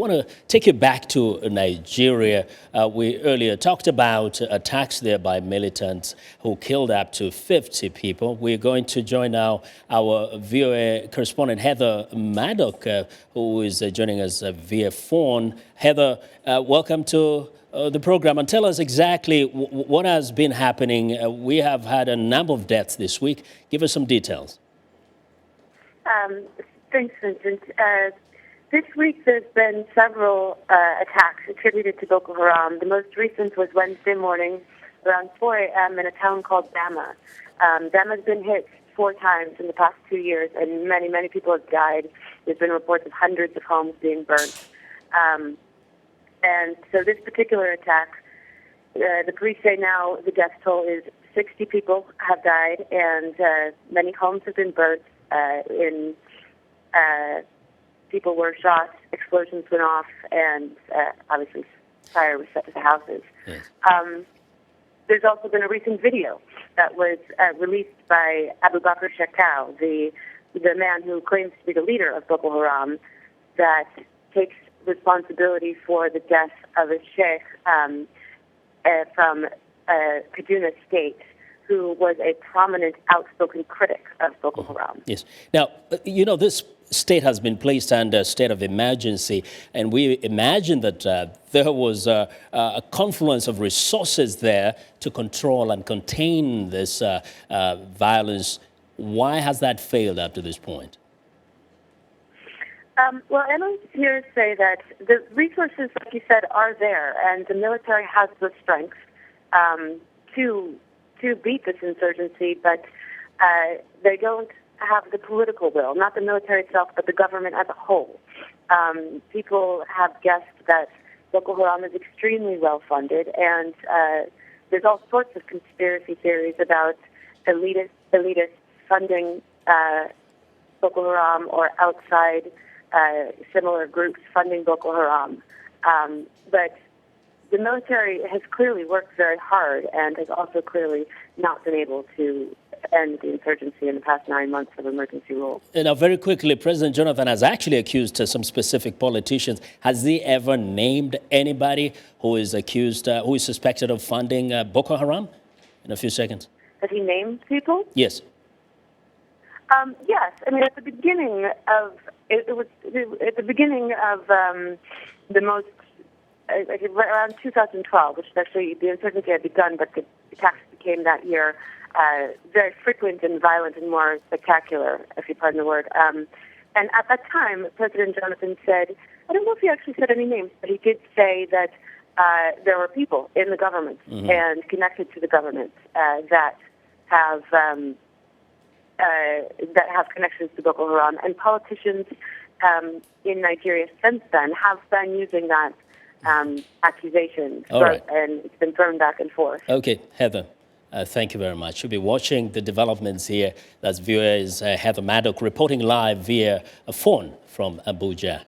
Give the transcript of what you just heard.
I want to take you back to Nigeria. We earlier talked about attacks there by militants who killed up to 50 people. We're going to join now our VOA correspondent Heather Murdock, who is joining us via phone. Heather, welcome to the program, and tell us exactly what has been happening. We have had a number of deaths this week. Give us some details. Thanks, Vincent. This week there's been several attacks attributed to Boko Haram. The most recent was Wednesday morning around 4 a.m. in a town called Bama. Bama's been hit 4 times in the past 2 years, and many, many people have died. There's been reports of hundreds of homes being burnt. And so this particular attack, the police say now the death toll is 60 people have died, and many homes have been burnt. People were shot, explosions went off, and obviously fire was set to the houses. Yes. There's also been a recent video that was released by Abubakar Shekau, the man who claims to be the leader of Boko Haram, that takes responsibility for the death of a sheikh from Kaduna State, who was a prominent, outspoken critic of Boko Haram. Yes. Now, this state has been placed under a state of emergency, and we imagine that there was a confluence of resources there to control and contain this violence. Why has that failed up to this point? Well, analysts here say that the resources, like you said, are there, and the military has the strength to beat this insurgency, but they don't have the political will, not the military itself, but the government as a whole. People have guessed that Boko Haram is extremely well funded, and there's all sorts of conspiracy theories about elitists funding Boko Haram or outside similar groups funding Boko Haram. But the military has clearly worked very hard and has also clearly not been able to end the insurgency in the past 9 months of emergency rule. Now, very quickly, President Jonathan has actually accused some specific politicians. Has he ever named anybody who is accused, who is suspected of funding Boko Haram? In a few seconds. Has he named people? Yes. Yes. I mean, at the beginning of the most around 2012, which is actually the insurgency had begun, but the attacks became that year very frequent and violent and more spectacular, if you pardon the word. And at that time, President Jonathan said, I don't know if he actually said any names, but he did say that there were people in the government and connected to the government that have connections to Boko Haram, and politicians in Nigeria since then have been using that accusation, right. And it's been thrown back and forth. Okay, Heather, thank you very much. You'll be watching the developments here. That's viewers Heather Murdock reporting live via a phone from Abuja.